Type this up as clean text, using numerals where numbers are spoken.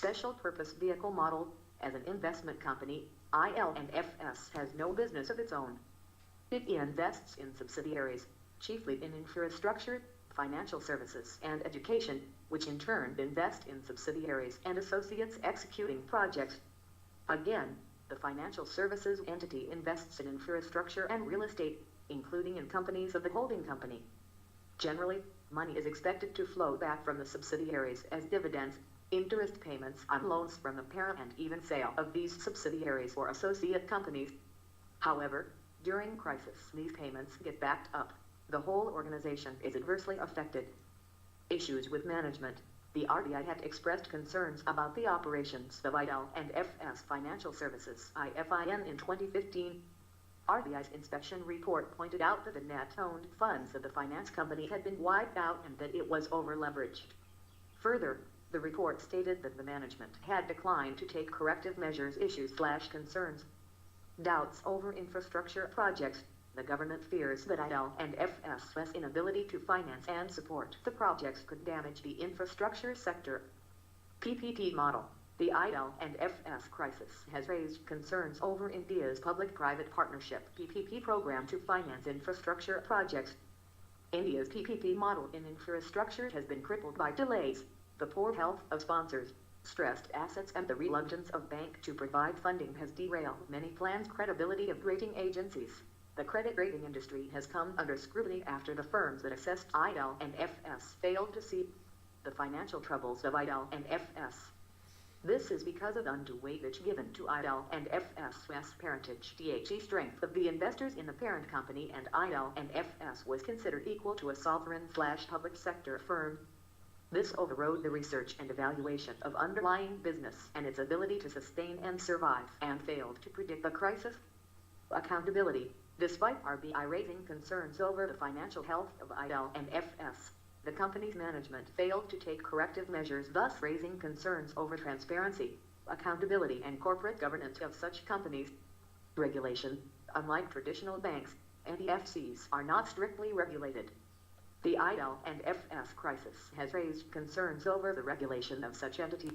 Special Purpose Vehicle Model. As an investment company, IL&FS has no business of its own. It invests in subsidiaries, chiefly in infrastructure, financial services, and education, which in turn invest in subsidiaries and associates executing projects. Again, the financial services entity invests in infrastructure and real estate, including in companies of the holding company. Generally, money is expected to flow back from the subsidiaries as dividends, interest payments on loans from the parent, and even sale of these subsidiaries or associate companies. However, during crisis, these payments get backed up. The whole organization is adversely affected. Issues with management. The RBI had expressed concerns about the operations of IL&FS Financial Services (IFIN) in 2015. RBI's inspection report pointed out that the net-owned funds of the finance company had been wiped out and that it was over-leveraged. Further, the report stated that the management had declined to take corrective measures issues/concerns. Doubts over infrastructure projects. The government fears that IL&FS's inability to finance and support the projects could damage the infrastructure sector. PPP model. The IL&FS crisis has raised concerns over India's public-private partnership (PPP) program to finance infrastructure projects. India's PPP model in infrastructure has been crippled by delays, the poor health of sponsors, stressed assets, and the reluctance of banks to provide funding has derailed many plans' credibility of rating agencies. The credit rating industry has come under scrutiny after the firms that assessed IL&FS failed to see the financial troubles of IL&FS. This is because of undue weightage given to IL&FS's parentage. The strength of the investors in the parent company and IL&FS was considered equal to a sovereign/public sector firm. This overrode the research and evaluation of underlying business and its ability to sustain and survive, and failed to predict the crisis. Accountability. Despite RBI raising concerns over the financial health of IL&FS, the company's management failed to take corrective measures, thus raising concerns over transparency, accountability, and corporate governance of such companies. Regulation. Unlike traditional banks, NBFCs are not strictly regulated. The IL&FS crisis has raised concerns over the regulation of such entities.